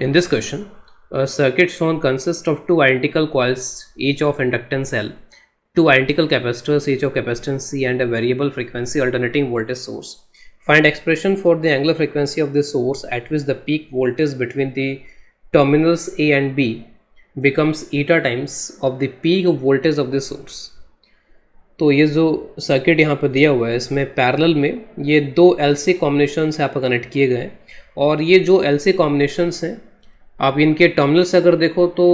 In this question, a circuit shown consists of two identical coils each of inductance L, two identical capacitors each of capacitance C, and a variable frequency alternating voltage source. Find expression for the angular frequency of the source at which the peak voltage between the terminals A and B becomes eta times of the peak voltage of the source. तो ये जो circuit यहाँ पर दिया हुआ है इसमें parallel में ये दो LC कॉम्बिनेशंस यहाँ पर कनेक्ट किए गए हैं और ये जो LC कॉम्बिनेशंस हैं आप इनके टर्मिनल से अगर देखो तो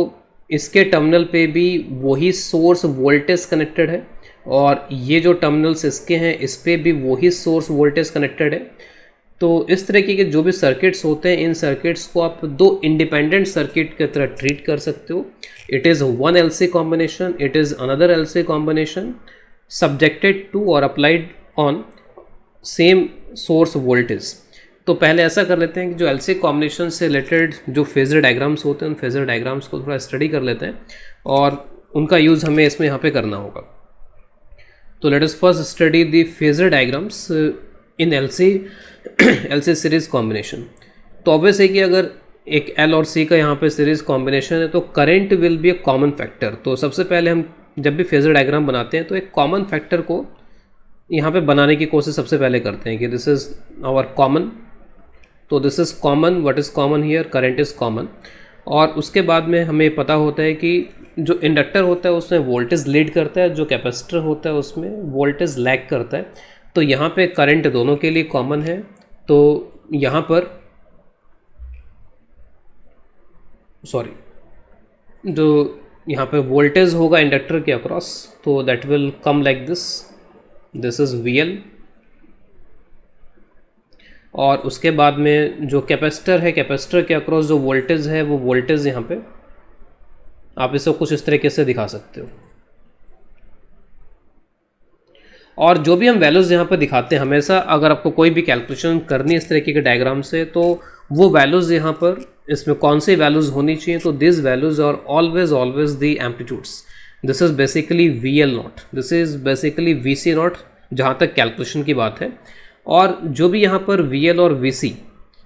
इसके टर्मिनल पे भी वही सोर्स वोल्टेज कनेक्टेड है और ये जो टर्मिनल्स इसके हैं इस पे भी वही सोर्स वोल्टेज कनेक्टेड है। तो इस तरीके के जो भी सर्किट्स होते हैं इन सर्किट्स को आप दो इंडिपेंडेंट सर्किट की तरह ट्रीट कर सकते हो। It is one LC combination, it is another LC combination subjected to or applied on same source voltage। तो पहले ऐसा कर लेते हैं कि जो LC कॉम्बिनेशन से रिलेटेड जो फेजर डायग्राम्स होते हैं उन फेजर डायग्राम्स को थोड़ा स्टडी कर लेते हैं और उनका यूज़ हमें इसमें यहाँ पे करना होगा। तो let us first study the phasor diagrams in LC series combination. तो ऑब्वियस है कि अगर एक L और C का यहाँ पे सीरीज़ कॉम्बिनेशन है तो current will be A common factor. तो सबसे पहले हम जब भी फेजर डायग्राम बनाते हैं तो एक कॉमन फैक्टर को यहाँ पे बनाने की कोशिश सबसे पहले करते हैं कि दिस इज़ आवर कॉमन। तो this is common, what is common here, current is common. और उसके बाद में हमें पता होता है कि जो इंडक्टर होता है उसमें वोल्टेज लीड करता है, जो कैपेसिटर होता है उसमें वोल्टेज लैग करता है। तो यहाँ पे करंट दोनों के लिए कॉमन है। तो यहाँ पर जो यहाँ पे वोल्टेज होगा इंडक्टर के अक्रॉस तो that will come like this is VL। और उसके बाद में जो कैपेसिटर है कैपेसिटर के अक्रॉस जो वोल्टेज है वो वोल्टेज यहाँ पे आप इसे कुछ इस तरीके से दिखा सकते हो। और जो भी हम वैल्यूज़ यहाँ पे दिखाते हैं हमेशा अगर आपको कोई भी कैलकुलेशन करनी है इस तरीके के डायग्राम से तो वो वैल्यूज़ यहाँ पर इसमें कौन सी वैल्यूज़ होनी चाहिए। तो this values are always the amplitudes. This is basically VL not, this is basically VC not जहाँ तक कैलकुलेशन की बात है। और जो भी यहाँ पर VL और VC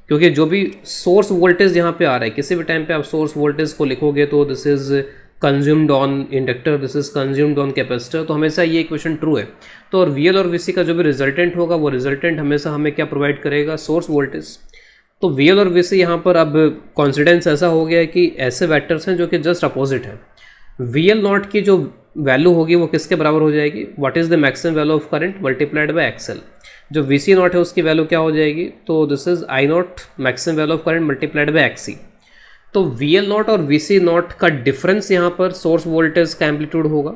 क्योंकि जो भी सोर्स वोल्टेज यहाँ पे आ रहा है किसी भी टाइम पे आप सोर्स वोल्टेज को लिखोगे तो this is consumed on inductor, this is consumed on capacitor. तो हमेशा ये इक्वेशन ट्रू है। तो और VL और VC का जो भी रिजल्टेंट होगा वो रिजल्टेंट हमेशा हमें क्या प्रोवाइड करेगा, सोर्स वोल्टेज। तो VL और VC यहाँ पर अब कॉन्सिडेंस ऐसा हो गया है कि ऐसे वेक्टर्स हैं जो कि जस्ट अपोजिट है। VL नॉट की जो वैल्यू होगी वो किसके बराबर हो जाएगी, what is the maximum value of current multiplied by XL। जो VC नॉट है उसकी वैल्यू क्या हो जाएगी, तो this is I not maximum value of current multiplied by XC। तो VL नॉट और VC नॉट का डिफरेंस यहाँ पर सोर्स वोल्टेज का एम्पलीट्यूड होगा।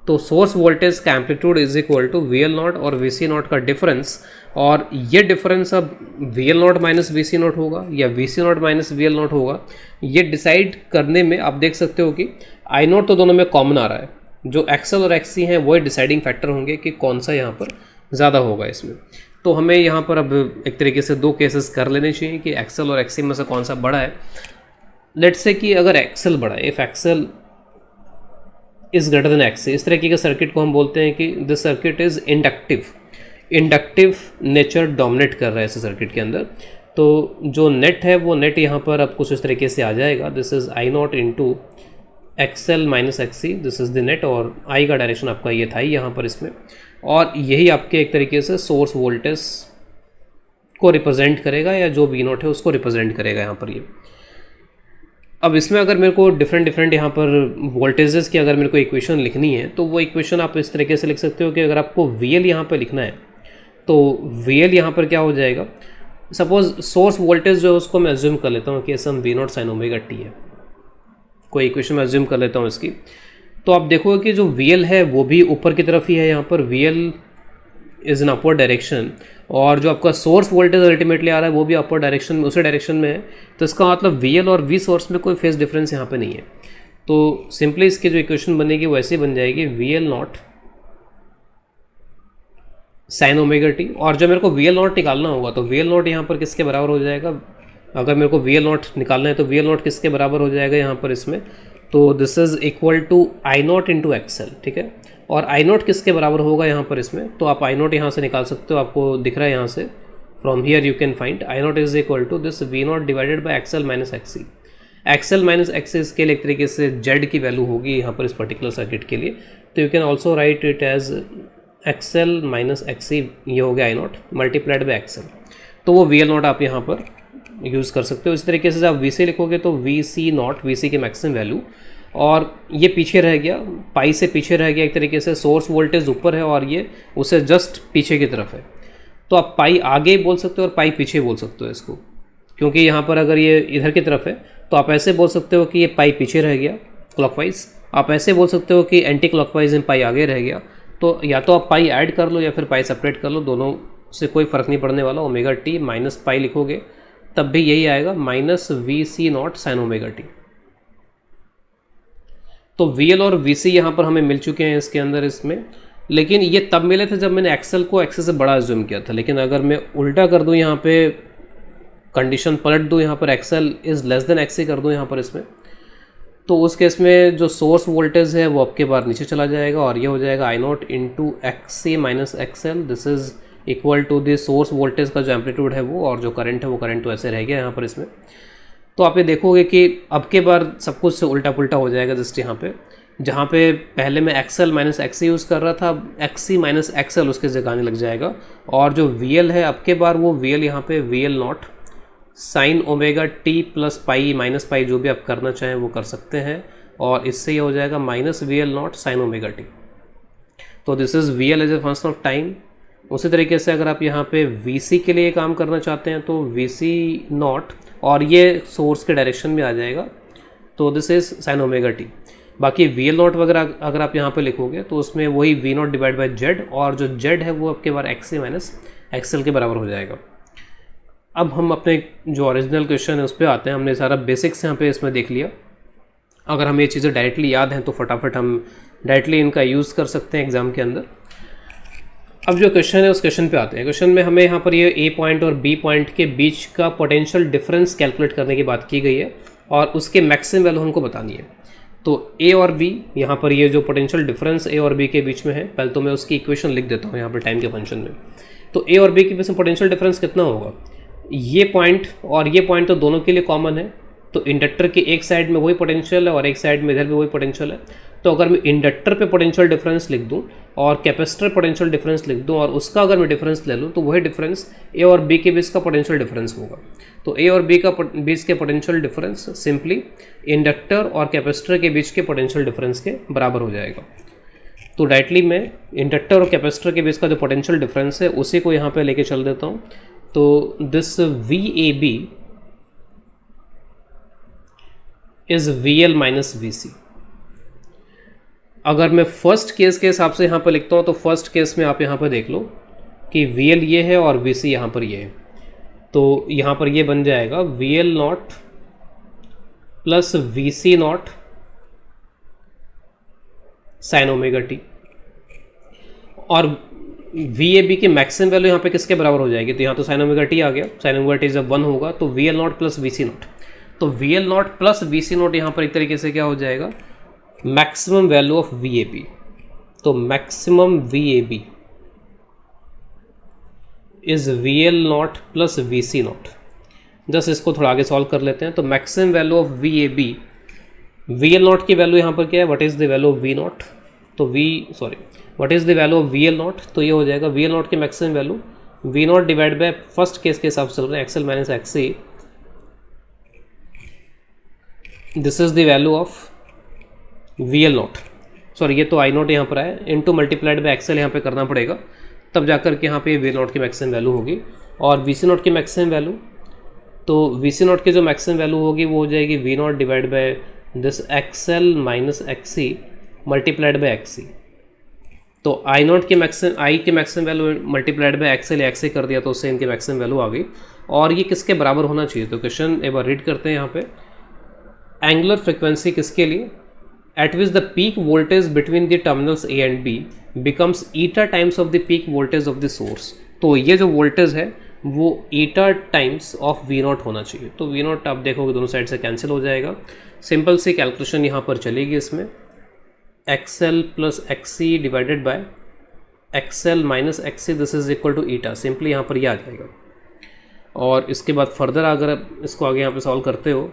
तो सोर्स वोल्टेज का amplitude is equal to VL not और VC नॉट का डिफरेंस। और ये डिफरेंस अब VL not minus VC not होगा या VC not minus VL not होगा। ये डिसाइड करने में आप देख सकते हो कि I नॉट तो दोनों में कॉमन आ रहा है, जो XL और XC हैं वही डिसाइडिंग फैक्टर होंगे कि कौन सा यहाँ पर ज़्यादा होगा इसमें। तो हमें यहाँ पर अब एक तरीके से दो केसेस कर लेने चाहिए कि XL और XC में से कौन सा बड़ा है। लेट्स से कि अगर XL बड़ा है, if XL is greater than XC, इस तरीके के सर्किट को हम बोलते हैं कि this circuit is inductive nature dominate कर रहा है इस सर्किट के अंदर। तो जो नेट है वो नेट यहाँ पर अब कुछ इस तरीके से आ जाएगा, this is I not into XL minus XC, this is the net. और I का डायरेक्शन आपका ये था यहाँ पर इसमें, और यही आपके एक तरीके से सोर्स वोल्टेज को रिप्रेजेंट करेगा या जो V नॉट है उसको रिप्रेजेंट करेगा यहाँ पर ये। अब इसमें अगर मेरे को डिफरेंट यहाँ पर वोल्टेजेस की अगर मेरे को इक्वेशन लिखनी है तो वो इक्वेशन आप इस तरीके से लिख सकते हो कि अगर आपको VL यहाँ पर लिखना है तो VL यहाँ पर क्या हो जाएगा, सपोज सोर्स वोल्टेज जो है उसको मैं एज्यूम कर लेता हूँ कि सम V not sine omega t है, कोई इक्वेशन मैं एज्यूम कर लेता हूँ इसकी। तो आप देखोगे कि जो VL है वो भी ऊपर की तरफ ही है, यहाँ पर VL is in upward direction और जो आपका सोर्स वोल्टेज अल्टीमेटली आ रहा है वो भी अपवर्ड डायरेक्शन में उसी डायरेक्शन में है। तो इसका मतलब VL और V सोर्स में कोई फेज डिफरेंस यहाँ पे नहीं है। तो सिंपली इसकी जो इक्वेशन बनेगी वो ऐसे बन जाएगी VL not sine omega t। और जो मेरे को VL नॉट निकालना होगा तो VL नॉट यहाँ पर किसके बराबर हो जाएगा, अगर मेरे को VL नॉट निकालना है तो VL नॉट किसके बराबर हो जाएगा यहाँ पर इसमें, तो this is equal to I not into XL, ठीक है। और I नॉट किसके बराबर होगा यहाँ पर इसमें, तो आप I नॉट यहाँ से निकाल सकते हो, आपको दिख रहा है यहाँ से from here you can find I not is equal to this V not divided by XL minus XC। XL minus XC scale एक तरीके से जेड की वैल्यू होगी यहाँ पर इस पर्टिकुलर सर्किट के लिए, तो you can also write it as XL minus XC, ये हो गया I not multiplied by XL, तो वो वी एल नॉट आप यहाँ पर यूज़ कर सकते हो। इस तरीके से जब वी सी लिखोगे तो वी सी नॉट, वी सी की मैक्सिमम वैल्यू, और ये पीछे रह गया, पाई से पीछे रह गया एक तरीके से, सोर्स वोल्टेज ऊपर है और ये उससे जस्ट पीछे की तरफ है, तो आप पाई आगे बोल सकते हो और पाई पीछे बोल सकते हो इसको, क्योंकि यहाँ पर अगर ये इधर की तरफ है तो आप ऐसे बोल सकते हो कि ये पाई पीछे रह गया क्लॉकवाइज, आप ऐसे बोल सकते हो कि एंटी क्लॉकवाइज में पाई आगे रह गया, तो या तो आप पाई ऐड कर लो या फिर पाई सेपरेट कर लो, दोनों से कोई फ़र्क नहीं पड़ने वाला। ओमेगा टी माइनस पाई लिखोगे तब भी यही आएगा, minus V C not sine omega T. तो वी एल और वी सी यहाँ पर हमें मिल चुके हैं इसके अंदर इसमें, लेकिन ये तब मिले थे जब मैंने एक्सेल को एक्सेल से बड़ा एज्यूम किया था, लेकिन अगर मैं उल्टा कर दूँ यहाँ पे, कंडीशन पलट दूँ यहाँ पर, XL is less than XC कर दूँ यहाँ पर इसमें, तो उस केस में जो सोर्स वोल्टेज है वो आपके बार नीचे चला जाएगा और ये हो जाएगा I not into XC minus XL, this is equal to the source voltage का जो एम्पलीट्यूड है वो, और जो करंट है वो करंट तो ऐसे रह गया यहाँ पर इसमें। तो आप ये देखोगे कि अब के बार सब कुछ से उल्टा पुल्टा हो जाएगा, जस्ट यहाँ पे जहाँ पे पहले मैं एक्सएल माइनस एक्सी यूज़ कर रहा था, एक्सी माइनस एक्सएल उसके जगह आने लग जाएगा, और जो वी एल है अब के बार वो वी एल यहाँ पे V L not sine omega T plus pi minus pi, जो भी आप करना चाहें वो कर सकते हैं, और इससे ये हो जाएगा minus V L not sine omega T. तो this is V L as a function of time. उसी तरीके से अगर आप यहाँ पे वी सी के लिए काम करना चाहते हैं तो वी सी नॉट, और ये सोर्स के डायरेक्शन में आ जाएगा, तो this is sine omega T. बाकी वी एल नॉट वगैरह अगर आप यहाँ पे लिखोगे तो उसमें वही V not divide by Z, और जो जेड है वो आपके बार एक्स सी माइनस एक्सएल के बराबर हो जाएगा। अब हम अपने जो ओरिजिनल क्वेश्चन है उस पर आते हैं। हमने सारा बेसिक्स यहाँ पे इसमें देख लिया। अगर हमें ये चीज़ें डायरेक्टली याद हैं तो फटाफट हम डायरेक्टली इनका यूज़ कर सकते हैं एग्ज़ाम के अंदर। अब जो क्वेश्चन है उस क्वेश्चन पे आते हैं। क्वेश्चन में हमें यहाँ पर ये ए पॉइंट और बी पॉइंट के बीच का पोटेंशियल डिफरेंस कैलकुलेट करने की बात की गई है और उसके मैक्सिमम वैल्यू हमको बतानी है। तो ए और बी, यहाँ पर ये जो पोटेंशियल डिफरेंस ए और बी के बीच में है, पहले तो मैं उसकी इक्वेशन लिख देता हूँ यहाँ पर टाइम के फंक्शन में। तो ए और बी के बीच में पोटेंशियल डिफरेंस कितना होगा, ये पॉइंट और ये पॉइंट तो दोनों के लिए कॉमन है, तो इंडक्टर के एक साइड में वही पोटेंशियल है और एक साइड में इधर भी वही पोटेंशियल है। तो अगर मैं इंडक्टर पे पोटेंशियल डिफरेंस लिख दूं और कैपेसिटर पोटेंशियल डिफरेंस लिख दूं और उसका अगर मैं डिफरेंस ले लूं तो वही डिफरेंस ए और बी के बीच का पोटेंशियल डिफरेंस होगा। तो ए और बी का बीच के पोटेंशियल डिफरेंस सिंपली इंडक्टर और कैपेसिटर के बीच के पोटेंशियल डिफरेंस के बराबर हो जाएगा। तो डायरेक्टली मैं इंडक्टर और कैपेसिटर के बीच का जो पोटेंशियल डिफरेंस है उसी को यहाँ पे लेके चल देता हूँ। तो this V A B is V L minus V C. अगर मैं फर्स्ट केस के हिसाब से यहाँ पर लिखता हूँ तो फर्स्ट केस में आप यहाँ पर देख लो कि वी एल ये है और वी सी यहाँ पर ये है, तो यहाँ पर ये बन जाएगा V L not plus V C not sine omega T. और वी ए बी की मैक्सिमम वैल्यू यहाँ पे किसके बराबर हो जाएगी, तो यहाँ तो साइन ओमेगा टी आ गया, साइन ओमेगा टी जब 1 होगा तो V L not plus V C not. तो V L not plus V C not यहाँ पर एक तरीके से क्या हो जाएगा, maximum value of V A B. तो maximum V A B is V L not plus V C not. Just इसको थोड़ा आगे सॉल्व कर लेते हैं। तो maximum value of V A B, V L not की वैल्यू यहाँ पर क्या है, what is the value of V not, तो what is the value of V L not, तो ये हो जाएगा वी एल नॉट की maximum value V not divide by first case के हिसाब से चल रहे हैं XL minus XC, this is the value of V L not, sorry ये तो आई नॉट यहाँ पर आया, इनटू मल्टीप्लाइड बाय एक्सएल यहाँ पे करना पड़ेगा, तब जाकर के यहाँ पे वी एल नॉट की मैक्सिमम वैल्यू होगी। और वी सी नॉट की मैक्सिमम वैल्यू, तो वी सी नॉट की जो मैक्सिमम वैल्यू होगी वो हो जाएगी V not divide by this XL minus XC multiplied by XC. तो आई नॉट की मैक्सिमम, आई की maximum value multiplied by XL XC कर दिया तो उससे इनकी मैक्सिमम वैल्यू आ गई। और ये किसके बराबर होना चाहिए, तो क्वेश्चन एक बार रीड करते हैं यहाँ पे। एंगुलर फ्रिक्वेंसी किसके लिए, at which the peak voltage between the terminals A and B becomes eta times of the peak voltage of the source। तो ये जो वोल्टेज है वो eta times of V not होना चाहिए। तो V नॉट आप देखोगे दोनों साइड से कैंसिल हो जाएगा। सिंपल सी कैलकुलेशन यहाँ पर चलेगी इसमें, XL plus XC divided by XL minus XC, this is equal to eta, simply यहाँ पर ये आ जाएगा। और इसके बाद फर्दर अगर इसको आगे यहाँ पे सॉल्व करते हो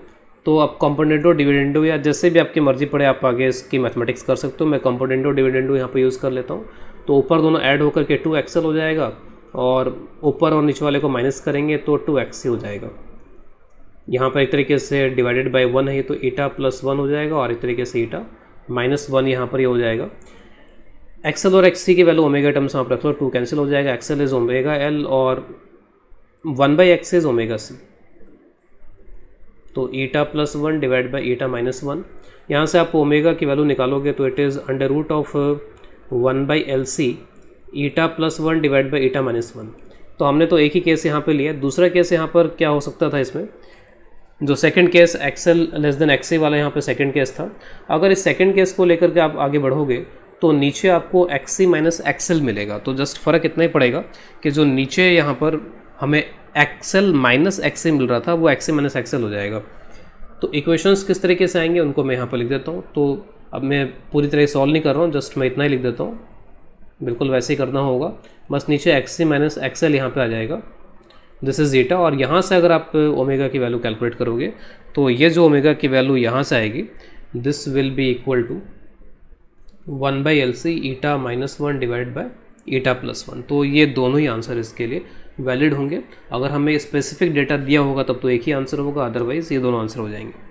तो आप कंपोनेंटो डिविडेंडो या जैसे भी आपकी मर्जी पड़े आप आगे इसकी मैथमेटिक्स कर सकते हो। मैं कंपोनेंटो डिविडेंडो यहाँ पे यूज़ कर लेता हूँ। तो ऊपर दोनों ऐड होकर के 2xl हो जाएगा और ऊपर और नीचे वाले को माइनस करेंगे तो 2xc हो जाएगा। यहाँ पर एक तरीके से डिवाइडेड बाय 1 है तो ईटा प्लस 1 हो जाएगा और एक तरीके से ईटा माइनस 1 यहाँ पर ये हो जाएगा। एक्सएल और एक्स सी की वैल्यू ओमेगा टर्म्स यहाँ पर रख लो, 2 कैंसिल हो जाएगा। एक्सएल इज ओमेगा एल और 1/x इज ओमेगा सी। तो eta plus 1 divide by eta minus 1। यहाँ से आप ओमेगा की वैल्यू निकालोगे तो it is under root of 1/LC eta plus 1 divide by eta minus 1। तो हमने तो एक ही केस यहाँ पे लिया। दूसरा केस यहाँ पर क्या हो सकता था, इसमें जो second case XL less than XA वाला यहाँ पे सेकंड केस था। अगर इस सेकंड केस को लेकर के आप आगे बढ़ोगे तो नीचे आपको एक्ससी माइनस एक्सएल मिलेगा। तो जस्ट फ़र्क इतना ही पड़ेगा कि जो नीचे यहाँ पर हमें एक्सएल माइनस एक्सए मिल रहा था वो एक्सए माइनस एक्सएल हो जाएगा। तो इक्वेशंस किस तरीके से आएंगे उनको मैं यहाँ पर लिख देता हूँ। तो अब मैं पूरी तरह सॉल्व नहीं कर रहा हूँ, जस्ट मैं इतना ही लिख देता हूँ। बिल्कुल वैसे ही करना होगा, बस नीचे एक्ससी माइनस एक्सएल यहाँ पे आ जाएगा। दिस इज़ ईटा। और यहाँ से अगर आप ओमेगा की वैल्यू कैलकुलेट करोगे तो ये जो ओमेगा की वैल्यू यहाँ से आएगी this will be equal to 1/LC eta minus 1 divide by eta plus 1। तो ये दोनों ही आंसर इसके लिए वैलिड होंगे। अगर हमें स्पेसिफिक डेटा दिया होगा तब तो एक ही आंसर होगा, अदरवाइज़ ये दोनों आंसर हो जाएंगे।